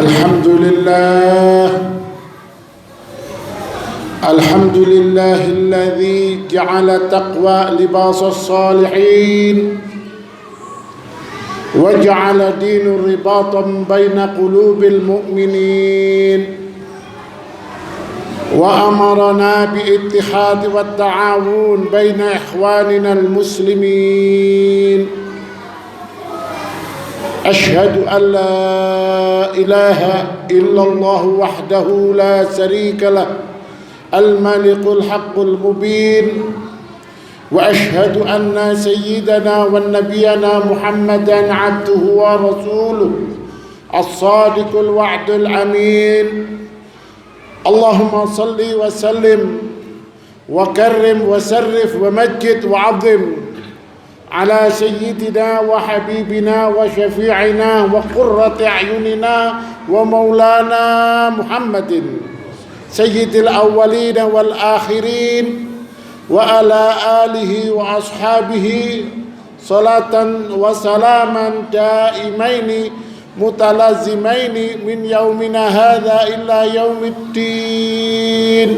الحمد لله الذي جعل التقوى لباس الصالحين وجعل دين رباطا بين قلوب المؤمنين وأمرنا بالاتحاد والتعاون بين إخواننا المسلمين. أشهد أن لا إله إلا الله وحده لا شريك له الملك الحق المبين، وأشهد أن سيدنا ونبينا محمدا عبده ورسوله الصادق الوعد الأمين. اللهم صل وسلم وكرم وسرف ومجد وعظم على سيدنا وحبيبنا وشفيعنا وقرة أعيننا ومولانا محمد سيد الأولين والآخرين وعلى آله وأصحابه صلاة وسلاما دائمين متلازمين من يومنا هذا إلى يوم الدين.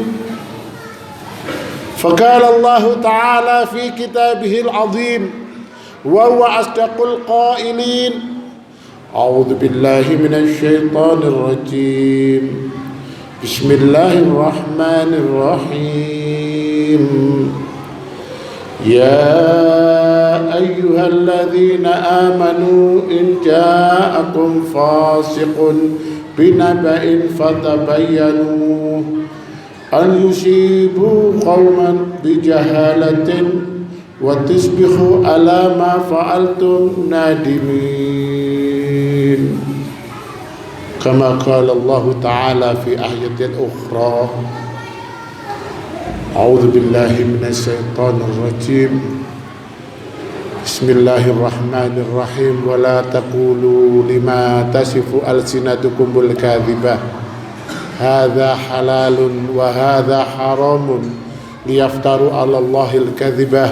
فقال الله تعالى في كتابه العظيم وهو أصدق القائلين: أعوذ بالله من الشيطان الرجيم، بسم الله الرحمن الرحيم. يا أيها الذين آمنوا إن جاءكم فاسق بنبأ فتبينوا أن يصيبوا قوما بجهالة وتصبحوا على ما فعلتم نادمين، كما قال الله تعالى في آية أخرى: أعوذ بالله من الشيطان الرجيم، بسم الله الرحمن الرحيم. ولا تقولوا لما تصف ألسنتكم الكاذبة هذا حلال وهذا حرام ليفتروا على الله الكذبة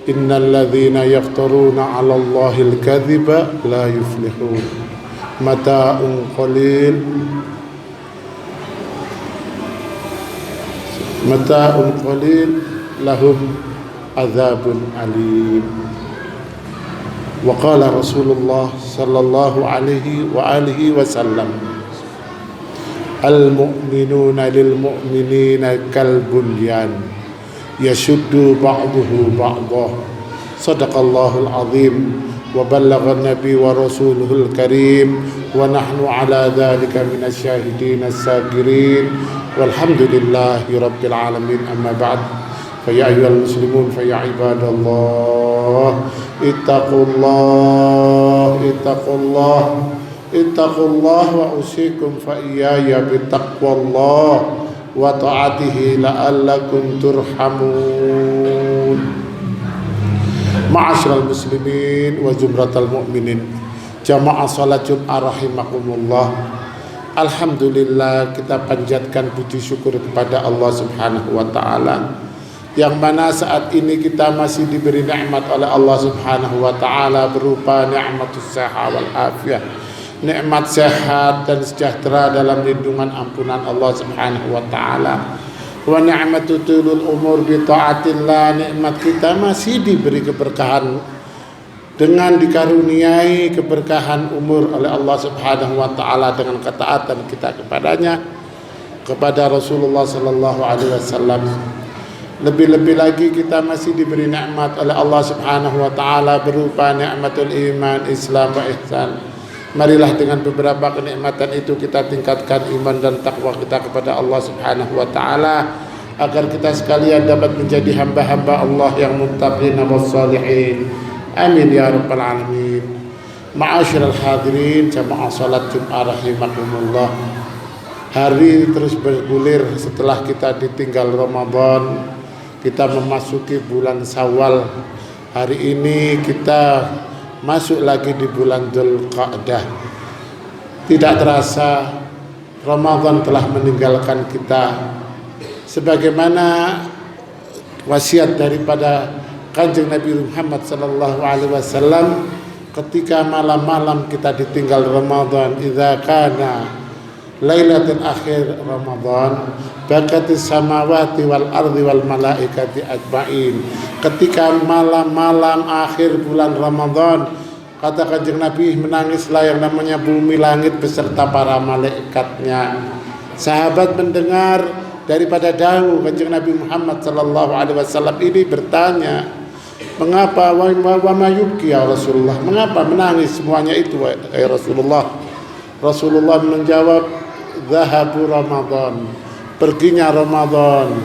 إن الذين يفترون على الله الكذب لا يفلحون متاع قليل لهم عذاب أليم. وقال رسول الله صلى الله عليه وآله وسلم: المؤمنون للمؤمنين كالبنيان يشد بعضه بعضا. صدق الله العظيم وبلغ النبي ورسوله الكريم ونحن على ذلك من الشاهدين الساكرين والحمد لله رب العالمين. أما بعد، فيا أيها المسلمون، فيا عباد الله، اتقوا الله وأوصيكم فإياي بتقوى الله وطاعته لعلكم ترحمون. Ma'asyiral muslimin wa zumratal mu'minin, jamaah salat Jumat rahimakumullah. Alhamdulillah, kita panjatkan puji syukur kepada Allah Subhanahu wa taala, yang mana saat ini kita masih diberi nikmat oleh Allah Subhanahu wa taala berupa nikmatus sehat wal afiyah, nikmat sehat dan sejahtera dalam lindungan ampunan Allah Subhanahu wa taala. Wa ni'matu tulul umur bi taatillah, nikmat kita masih diberi keberkahan dengan dikaruniai keberkahan umur oleh Allah Subhanahu wa taala dengan ketaatan kita kepadanya, kepada Rasulullah sallallahu alaihi wasallam. Lebih-lebih lagi kita masih diberi nikmat oleh Allah Subhanahu wa taala berupa nikmatul iman, Islam wa ihsan. Marilah dengan beberapa kenikmatan itu kita tingkatkan iman dan takwa kita kepada Allah Subhanahu wa taala, agar kita sekalian dapat menjadi hamba-hamba Allah yang muttaqin was salihin. Amin ya rabbal alamin. Ma'asyiral hadirin jamaah salat Jumat rahimakumullah. Hari terus bergulir setelah kita ditinggal Ramadan, kita memasuki bulan Syawal. Hari ini kita masuk lagi di bulan Dzulqa'dah. Tidak terasa Ramadan telah meninggalkan kita. Sebagaimana wasiat daripada Kanjeng Nabi Muhammad sallallahu alaihi wasallam, ketika malam-malam kita ditinggal Ramadan, idza kana lailatul akhir Ramadan bakatis samawati wal ardi wal malaikati ajmain. Ketika malam-malam akhir bulan Ramadan, kata Kanjeng Nabi, menangislah yang namanya bumi langit beserta para malaikatnya. Sahabat mendengar daripada dahulu Kanjeng Nabi Muhammad sallallahu alaihi wasallam ini bertanya, mengapa wa ma yubki ya Rasulullah? Mengapa menangis semuanya itu ya Rasulullah? Rasulullah menjawab, zahabu Ramadan, perginya Ramadan.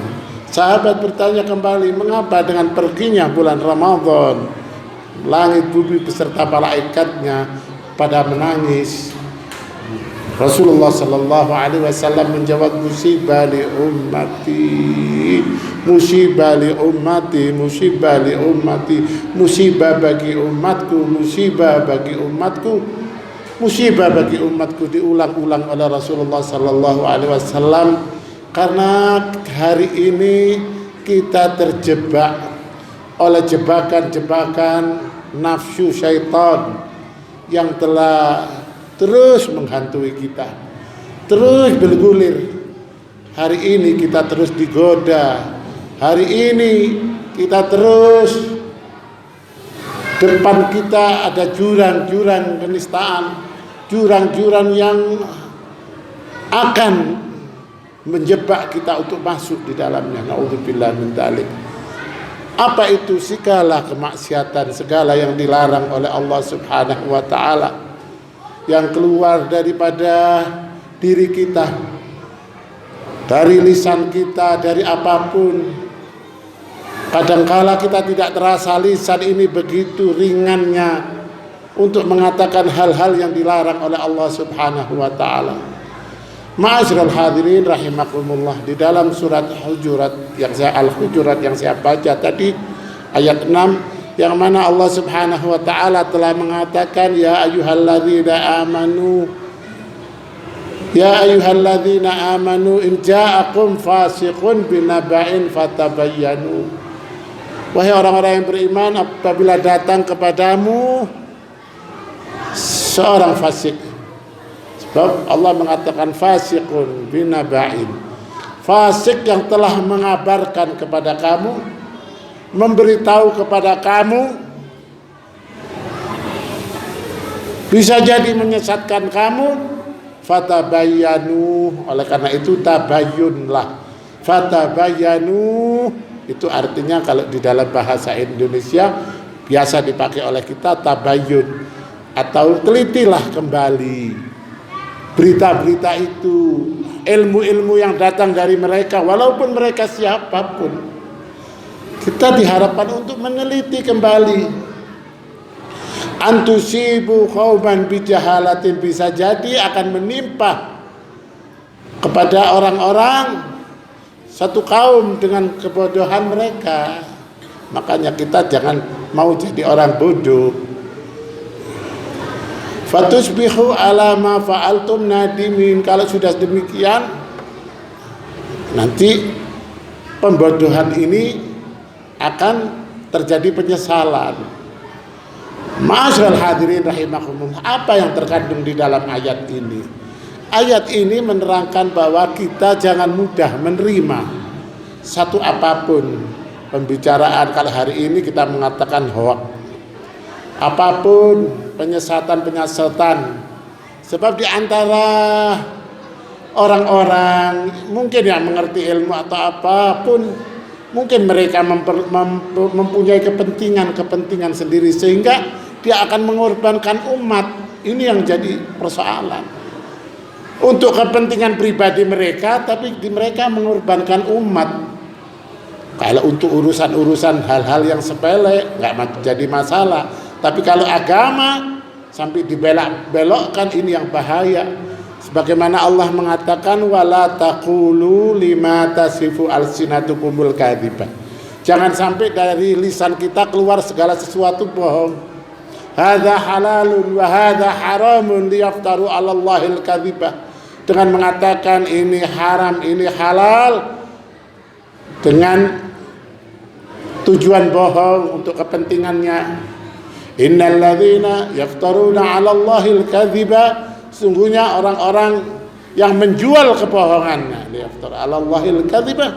Sahabat bertanya kembali, mengapa dengan perginya bulan Ramadan langit bumi beserta malaikatnya pada menangis? Rasulullah sallallahu alaihi wasallam menjawab, musibah li ummati, musibah li ummati, musibah li ummati, musibah bagi umatku, musibah bagi umatku, musibah bagi umatku. Diulang-ulang oleh Rasulullah sallallahu alaihi wasallam karena hari ini kita terjebak oleh jebakan-jebakan nafsu syaitan yang telah terus menghantui kita, terus bergulir. Hari ini kita terus digoda, hari ini kita terus, depan kita ada jurang-jurang kenistaan, jurang-jurang yang akan menjebak kita untuk masuk di dalamnya. Naudzubillah min dzalik. Apa itu? Segala kemaksiatan, segala yang dilarang oleh Allah Subhanahu wa taala, yang keluar daripada diri kita, dari lisan kita, dari apapun. Kadangkala kita tidak terasa lisan ini begitu ringannya untuk mengatakan hal-hal yang dilarang oleh Allah Subhanahu wa taala. Ma'asyiral hadirin rahimakumullah, di dalam surat Al-Hujurat yang saya baca tadi ayat 6, yang mana Allah Subhanahu wa taala telah mengatakan, ya ayyuhalladzina amanu in ja'akum fasiqun binaba'in fatabayyanu. Wahai orang-orang yang beriman, apabila datang kepadamu seorang fasik. Sebab Allah mengatakan fasiqun binaba'in, fasik yang telah mengabarkan kepada kamu, memberitahu kepada kamu, bisa jadi menyesatkan kamu. Fatabayyanu, oleh karena itu tabayyunlah. Fatabayyanu itu artinya kalau di dalam bahasa Indonesia biasa dipakai oleh kita tabayyun, atau telitilah kembali berita-berita itu, ilmu-ilmu yang datang dari mereka, walaupun mereka siapapun. Kita diharapkan untuk meneliti kembali. Antusibu qauman bijahalatin, bisa jadi akan menimpa kepada orang-orang satu kaum dengan kebodohan mereka. Makanya kita jangan mau jadi orang bodoh. Fatusbihu ala ma fa'altum nadimin. Kalau sudah demikian, nanti pembodohan ini akan terjadi penyesalan. Ma'asyiral hadirin rahimakumullah, apa yang terkandung di dalam ayat ini? Ayat ini menerangkan bahwa kita jangan mudah menerima satu apapun pembicaraan. Kalau hari ini kita mengatakan hoax, apapun penyesatan. Sebab di antara orang-orang mungkin yang mengerti ilmu atau apapun, mungkin mereka mempunyai kepentingan sendiri, sehingga dia akan mengorbankan umat. Ini yang jadi persoalan. Untuk kepentingan pribadi mereka, tapi mereka mengorbankan umat. Kalau untuk urusan-urusan hal-hal yang sepele nggak jadi masalah. Tapi kalau agama sampai dibelok-belokkan, ini yang bahaya. Sebagaimana Allah mengatakan, wala taqulu lima tasifu alsinatukumul kadzibah. Jangan sampai dari lisan kita keluar segala sesuatu bohong. Hadza halalun wa hadza haramun liyaftaru 'alallahil kadzibah. Dengan mengatakan ini haram, ini halal, dengan tujuan bohong untuk kepentingannya. Innal ladzina yaftaruna 'ala Allahil kadhiba, sungguhnya orang-orang yang menjual kebohongannya, yaftar 'ala Allahil kadhiba,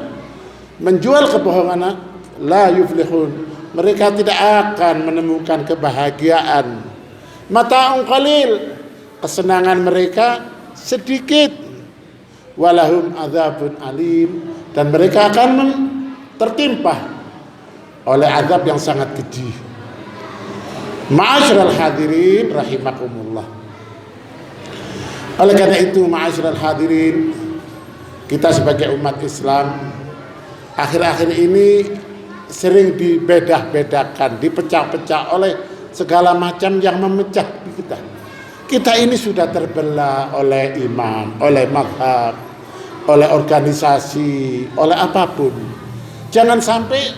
menjual kebohongan, la yuflihun, mereka tidak akan menemukan kebahagiaan. Mata'un qalil, kesenangan mereka sedikit. Walahum adzabun alim, dan mereka akan tertimpa oleh azab yang sangat keji. Ma'asyiral hadirin rahimakumullah. Oleh karena itu, ma'asyiral hadirin, kita sebagai umat Islam akhir-akhir ini sering dibedah-bedakan, dipecah-pecah oleh segala macam yang memecah kita. Kita ini sudah terbelah oleh imam, oleh mazhab, oleh organisasi, oleh apapun. Jangan sampai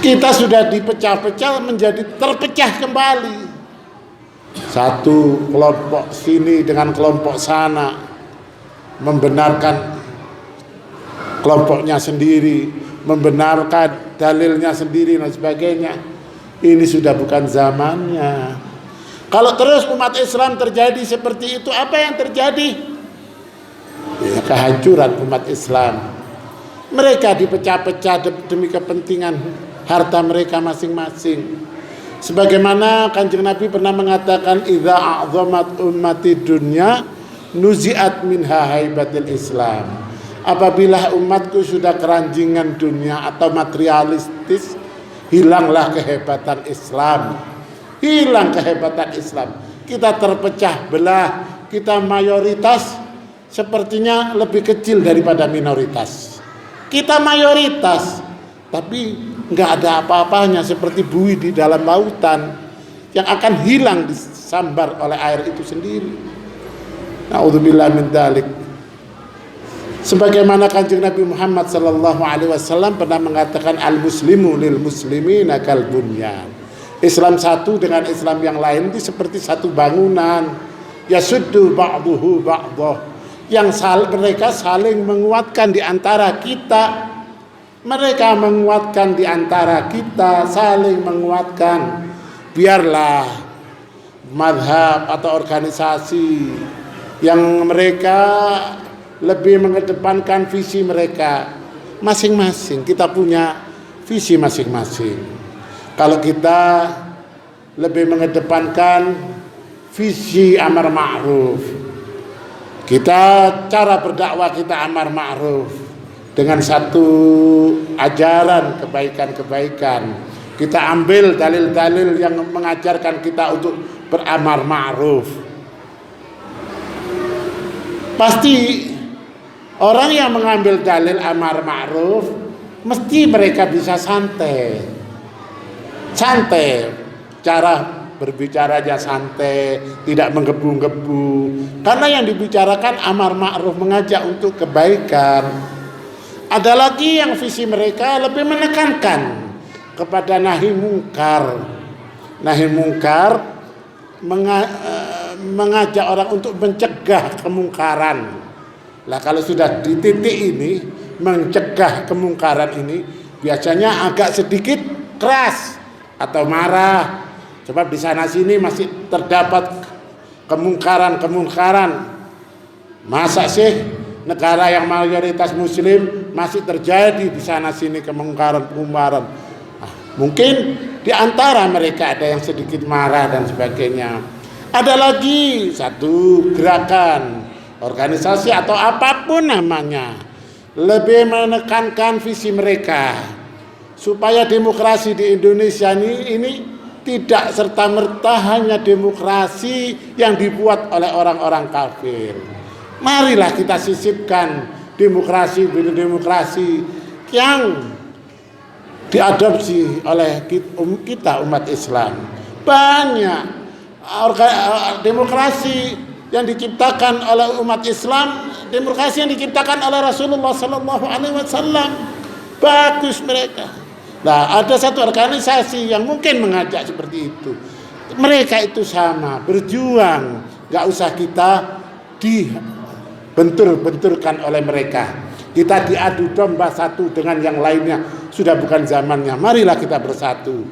kita sudah dipecah-pecah menjadi terpecah kembali. Satu kelompok sini dengan kelompok sana membenarkan kelompoknya sendiri, membenarkan dalilnya sendiri dan sebagainya. Ini sudah bukan zamannya. Kalau terus umat Islam terjadi seperti itu, apa yang terjadi? Ya, kehancuran umat Islam. Mereka dipecah-pecah demi kepentingan harta mereka masing-masing. Sebagaimana Kanjeng Nabi pernah mengatakan, idza a'zamat ummati dunya nuzi'at minha haibatil Islam. Apabila umatku sudah keranjingan dunia atau materialistis, hilanglah kehebatan Islam. Hilang kehebatan Islam. Kita terpecah belah, kita mayoritas sepertinya lebih kecil daripada minoritas. Kita mayoritas, tapi nggak ada apa-apanya, seperti buih di dalam lautan yang akan hilang disambar oleh air itu sendiri. Na'udzubillah min dzalik. Sebagaimana Kanjeng Nabi Muhammad sallallahu alaihi wasallam pernah mengatakan, al-muslimu lil muslimina kal bunyan. Islam satu dengan Islam yang lain itu seperti satu bangunan. Yasuddu ba'duhu ba'dah, yang mereka saling menguatkan di antara kita. Mereka menguatkan di antara kita, saling menguatkan. Biarlah mazhab atau organisasi yang mereka lebih mengedepankan visi mereka masing-masing. Kita punya visi masing-masing. Kalau kita lebih mengedepankan visi amar ma'ruf, kita cara berdakwah kita amar ma'ruf dengan satu ajaran kebaikan-kebaikan. Kita ambil dalil-dalil yang mengajarkan kita untuk beramar ma'ruf. Pasti orang yang mengambil dalil amar ma'ruf mesti mereka bisa santai, cara berbicaranya santai, tidak menggebu-gebu, karena yang dibicarakan amar ma'ruf, mengajak untuk kebaikan. Ada lagi yang visi mereka lebih menekankan kepada nahi mungkar. Nahi mungkar mengajak orang untuk mencegah kemungkaran. Lah kalau sudah di titik ini, mencegah kemungkaran ini biasanya agak sedikit keras atau marah, sebab di sana sini masih terdapat kemungkaran. Masa sih negara yang mayoritas muslim masih terjadi di sana sini kemungkaran? Mungkin di antara mereka ada yang sedikit marah dan sebagainya. Ada lagi satu gerakan, organisasi atau apapun namanya, lebih menekankan visi mereka supaya demokrasi di Indonesia ini tidak serta-merta hanya demokrasi yang dibuat oleh orang-orang kafir. Marilah kita sisipkan demokrasi yang diadopsi oleh kita umat Islam. Banyak demokrasi yang diciptakan oleh umat Islam, demokrasi yang diciptakan oleh Rasulullah sallallahu alaihi wasallam. Bagus mereka. Nah, ada satu organisasi yang mungkin mengajak seperti itu. Mereka itu sama, berjuang. Gak usah kita dibentur-benturkan oleh mereka. Kita diadu domba satu dengan yang lainnya. Sudah bukan zamannya. Marilah kita bersatu.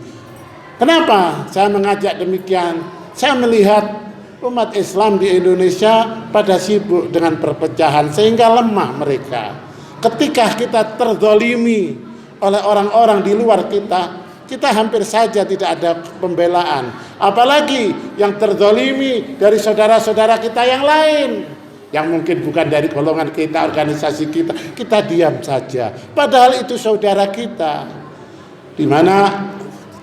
Kenapa saya mengajak demikian? Saya melihat umat Islam di Indonesia pada sibuk dengan perpecahan sehingga lemah mereka. Ketika kita terzalimi oleh orang-orang di luar kita hampir saja tidak ada pembelaan. Apalagi yang terzalimi dari saudara-saudara kita yang lain, yang mungkin bukan dari golongan kita, organisasi kita diam saja. Padahal itu saudara kita, di mana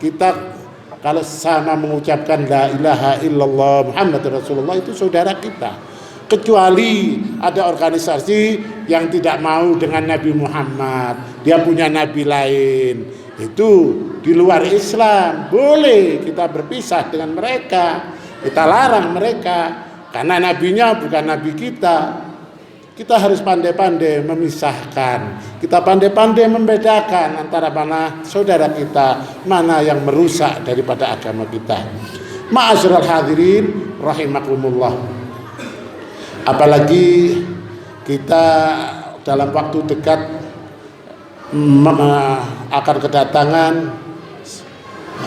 kita kalau sama mengucapkan la ilaha illallah Muhammad Rasulullah itu saudara kita. Kecuali ada organisasi yang tidak mau dengan Nabi Muhammad, dia punya nabi lain, itu di luar Islam, boleh kita berpisah dengan mereka, kita larang mereka karena nabinya bukan nabi kita. Kita harus pandai-pandai memisahkan, kita pandai-pandai membedakan antara mana saudara kita, mana yang merusak daripada agama kita. Ma'asyiral hadirin rahimakumullah. Apalagi kita dalam waktu dekat akan kedatangan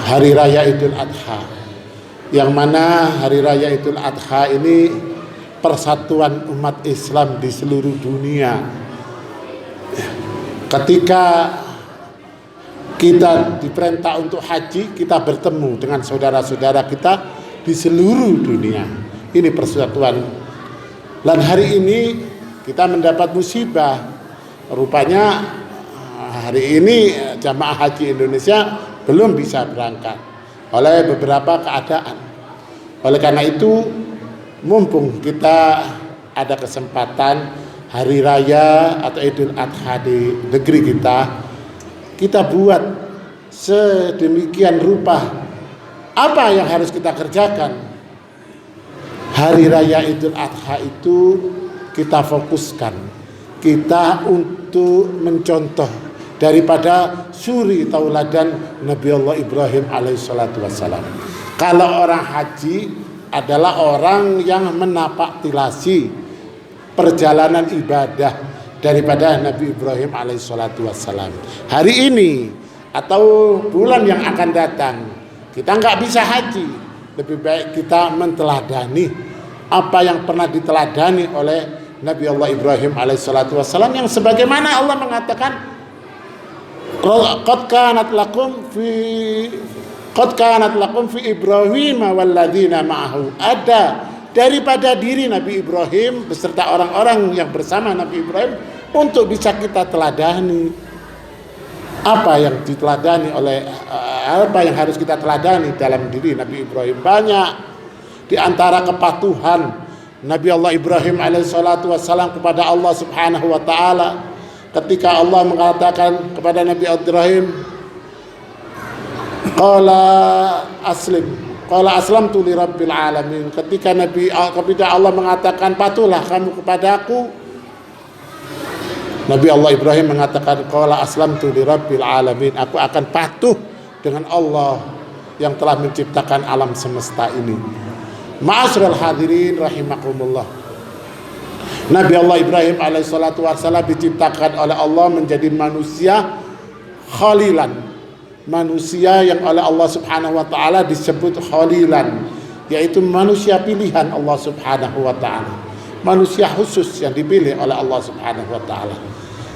Hari Raya Idul Adha, yang mana Hari Raya Idul Adha ini persatuan umat Islam di seluruh dunia. Ketika kita diperintah untuk haji, kita bertemu dengan saudara-saudara kita di seluruh dunia. Ini persatuan. Dan hari ini kita mendapat musibah. Rupanya hari ini jamaah haji Indonesia belum bisa berangkat oleh beberapa keadaan. Oleh karena itu, mumpung kita ada kesempatan hari raya atau Idul Adha di negeri kita buat sedemikian rupa apa yang harus kita kerjakan. Hari raya Idul Adha itu kita fokuskan, kita untuk mencontoh daripada suri tauladan Nabi Allah Ibrahim alaihissalatu wassalam. Kalau orang haji adalah orang yang menapaktilasi perjalanan ibadah daripada Nabi Ibrahim alaihissalatu wassalam. Hari ini atau bulan yang akan datang kita nggak bisa haji, lebih baik kita menteladani apa yang pernah diteladani oleh Nabi Allah Ibrahim alaihissalatu wassalam, yang sebagaimana Allah mengatakan qad kanat lakum fi Ibrahim walladzina ma'ahu, ada daripada diri Nabi Ibrahim beserta orang-orang yang bersama Nabi Ibrahim untuk bisa kita teladani. Apa yang diteladani oleh apa yang harus kita teladani dalam diri Nabi Ibrahim? Banyak. Di antara kepatuhan Nabi Allah Ibrahim alaihissalatu wassalam kepada Allah subhanahu wa ta'ala, ketika Allah mengatakan kepada Nabi Ibrahim, Qala aslamtu li rabbil alamin. Ketika Allah mengatakan patuhlah kamu kepadaku, Nabi Allah Ibrahim mengatakan qala aslamtu li rabbil alamin, aku akan patuh dengan Allah yang telah menciptakan alam semesta ini. Ma'asyiral hadirin rahimakumullah. Nabi Allah Ibrahim alaihissalatu wassalam diciptakan oleh Allah menjadi manusia khalilan, manusia yang oleh Allah subhanahu wa ta'ala disebut khalilan, yaitu manusia pilihan Allah subhanahu wa ta'ala, manusia khusus yang dipilih oleh Allah subhanahu wa ta'ala.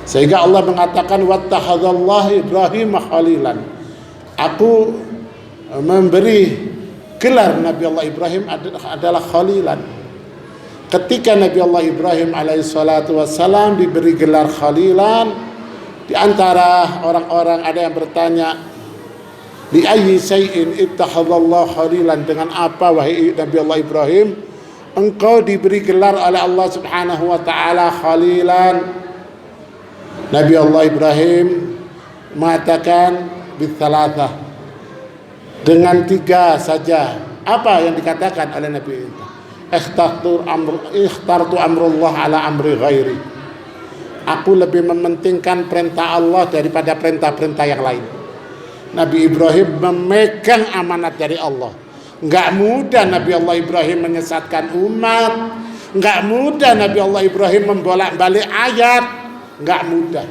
Sehingga Allah mengatakan wattakhadallahu Ibrahim khalilan, aku memberi gelar Nabi Allah Ibrahim adalah khalilan. Ketika Nabi Allah Ibrahim alaihissalatu wassalam diberi gelar khalilan, di antara orang-orang ada yang bertanya, li ayyi syai'in ittakhadallahu khalilan, dengan apa wahai Nabi Allah Ibrahim engkau diberi gelar oleh Allah subhanahu wa ta'ala khalilan? Nabi Allah Ibrahim mengatakan bitsalatsah, dengan 3 saja. Apa yang dikatakan oleh Nabi itu? Ikhtartu amrullah ala amri ghairi, aku lebih mementingkan perintah Allah daripada perintah-perintah yang lain. Nabi Ibrahim memegang amanat dari Allah. Enggak mudah Nabi Allah Ibrahim menyesatkan umat, enggak mudah Nabi Allah Ibrahim membolak-balik ayat, enggak mudah.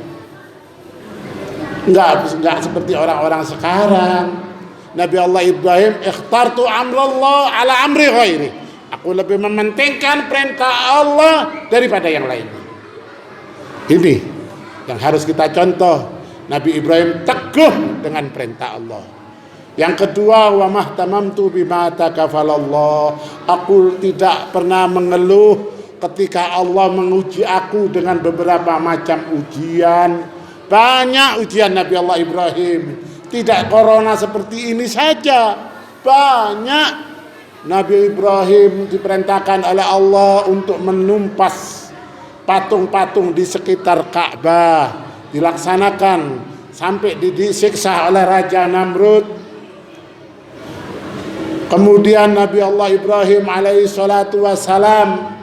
Enggak seperti orang-orang sekarang. Nabi Allah Ibrahim, ikhtartu amrallah ala amri ghairi. Aku lebih mementingkan perintah Allah daripada yang lainnya. Ini yang harus kita contoh. Nabi Ibrahim teguh dengan perintah Allah. Yang kedua, wa mahtamamtu bima takafalallah. Aku tidak pernah mengeluh ketika Allah menguji aku dengan beberapa macam ujian. Banyak ujian Nabi Allah Ibrahim. Tidak corona seperti ini saja. Banyak. Nabi Ibrahim diperintahkan oleh Allah untuk menumpas patung-patung di sekitar Ka'bah. Dilaksanakan sampai disiksa oleh Raja Namrud. Kemudian Nabi Allah Ibrahim alaihi salatu wassalam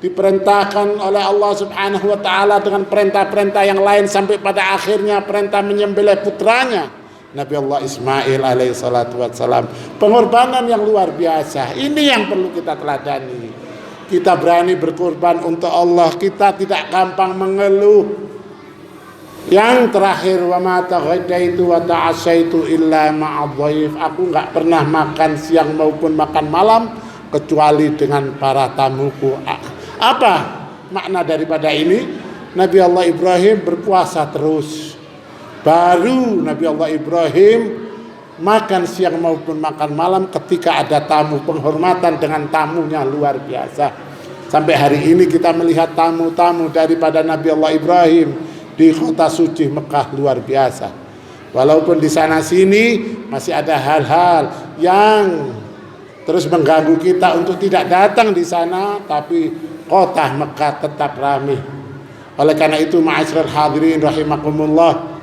diperintahkan oleh Allah Subhanahu wa taala dengan perintah-perintah yang lain sampai pada akhirnya perintah menyembelih putranya Nabi Allah Ismail alaihi salatu wassalam. Pengorbanan yang luar biasa. Ini yang perlu kita teladani. Kita berani berkorban untuk Allah, kita tidak gampang mengeluh. Yang terakhir, wa ma taghadaitu wa ta'asaitu illa ma'adhaif. Aku enggak pernah makan siang maupun makan malam kecuali dengan para tamuku. Apa makna daripada ini? Nabi Allah Ibrahim berpuasa terus. Baru Nabi Allah Ibrahim makan siang maupun makan malam ketika ada tamu. Penghormatan dengan tamunya luar biasa. Sampai hari ini kita melihat tamu-tamu daripada Nabi Allah Ibrahim di kota suci Mekah luar biasa. Walaupun di sana sini masih ada hal-hal yang terus mengganggu kita untuk tidak datang di sana, tapi kota Mekah tetap ramai. Oleh karena itu, ma'asyiral hadirin rahimakumullah,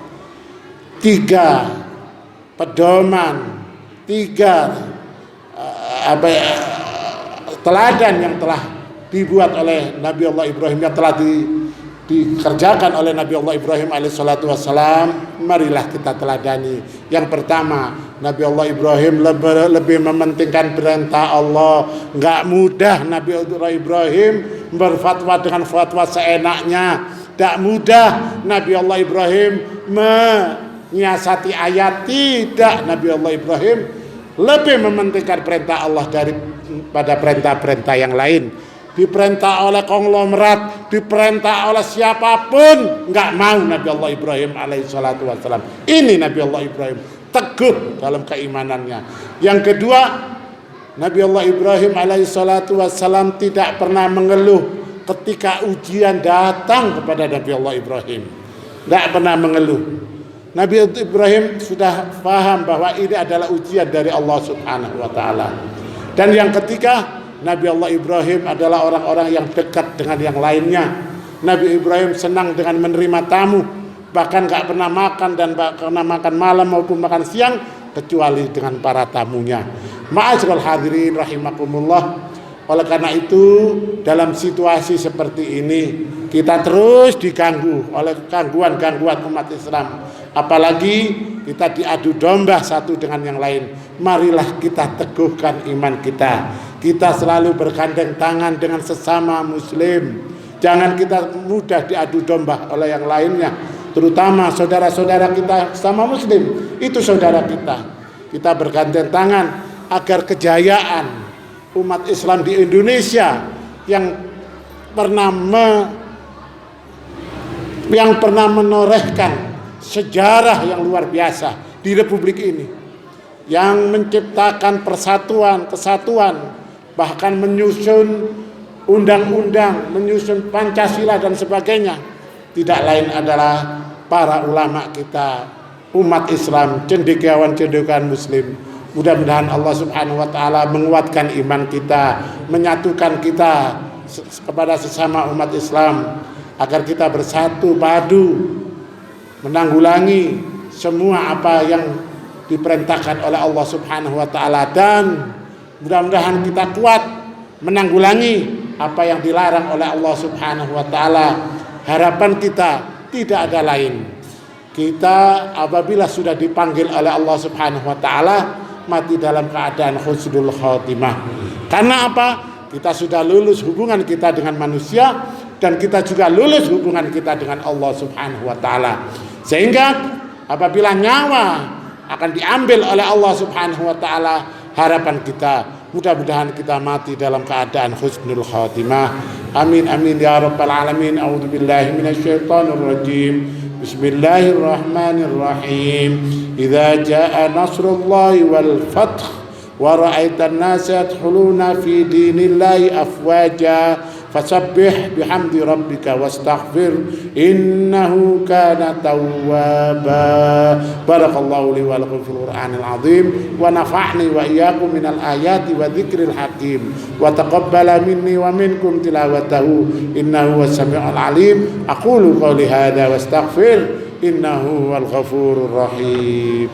3 pedoman, 3 teladan yang telah dibuat oleh Nabi Allah Ibrahim, yang telah dikerjakan oleh Nabi Allah Ibrahim alaihissalatu wassalam, marilah kita teladani. Yang pertama, Nabi Allah Ibrahim lebih mementingkan perintah Allah. Enggak mudah Nabi Allah Ibrahim berfatwa dengan fatwa seenaknya. Tidak mudah Nabi Allah Ibrahim menyiasati ayat. Tidak, Nabi Allah Ibrahim lebih mementingkan perintah Allah daripada perintah-perintah yang lain. Diperintah oleh konglomerat, diperintah oleh siapapun, enggak mau Nabi Allah Ibrahim alaihissalatu wassalam. Ini Nabi Allah Ibrahim teguh dalam keimanannya. Yang kedua, Nabi Allah Ibrahim alaihissalatu wassalam tidak pernah mengeluh ketika ujian datang kepada Nabi Allah Ibrahim. Tidak pernah mengeluh. Nabi Ibrahim sudah paham bahwa ini adalah ujian dari Allah Subhanahu wa taala. Dan yang ketiga, Nabi Allah Ibrahim adalah orang-orang yang dekat dengan yang lainnya. Nabi Ibrahim senang dengan menerima tamu, bahkan gak pernah makan dan gak pernah makan malam maupun makan siang kecuali dengan para tamunya. Ma'asyiral hadirin rahimakumullah. Oleh karena itu, dalam situasi seperti ini kita terus diganggu oleh gangguan-gangguan umat Islam. Apalagi kita diadu domba satu dengan yang lain. Marilah kita teguhkan iman kita. Kita selalu bergandeng tangan dengan sesama muslim. Jangan kita mudah diadu domba oleh yang lainnya. Terutama saudara-saudara kita sama muslim. Itu saudara kita. Kita bergandeng tangan agar kejayaan umat Islam di Indonesia yang pernah menorehkan sejarah yang luar biasa di Republik ini, yang menciptakan persatuan, kesatuan, bahkan menyusun undang-undang, menyusun Pancasila dan sebagainya, tidak lain adalah para ulama kita, umat Islam, cendekiawan-cendekiawan muslim. Mudah-mudahan Allah Subhanahu wa taala menguatkan iman kita, menyatukan kita kepada sesama umat Islam agar kita bersatu padu menanggulangi semua apa yang diperintahkan oleh Allah Subhanahu wa taala, dan mudah-mudahan kita kuat menanggulangi apa yang dilarang oleh Allah Subhanahu wa taala. Harapan kita tidak ada lain. Kita apabila sudah dipanggil oleh Allah Subhanahu wa taala, mati dalam keadaan husnul khotimah. Karena apa? Kita sudah lulus hubungan kita dengan manusia, dan kita juga lulus hubungan kita dengan Allah Subhanahu wa taala. Sehingga apabila nyawa akan diambil oleh Allah Subhanahu wa taala harapan kita. Mudah-mudahan kita mati dalam keadaan husnul khatimah. Amin amin ya rabbal alamin. A'udzubillahi minasyaitonir rajim. Bismillahirrahmanirrahim. Idza jaa nasrullahi wal fath wa ra'aitan nasa yadkhuluna fi dinillahi afwaja fasabbih bihamdi rabbika wastaghfir innahu kana tawwaba. Barakallahu li wa lakum fil Qur'anil azim wa nafa'ni wa iyyakum minal ayati wa dzikril hakim wa taqabbala minni wa minkum tilawatahu innahu was-sami'ul alim. Aqulu qawli hadza wastaghfir innahu wal ghafurur rahim.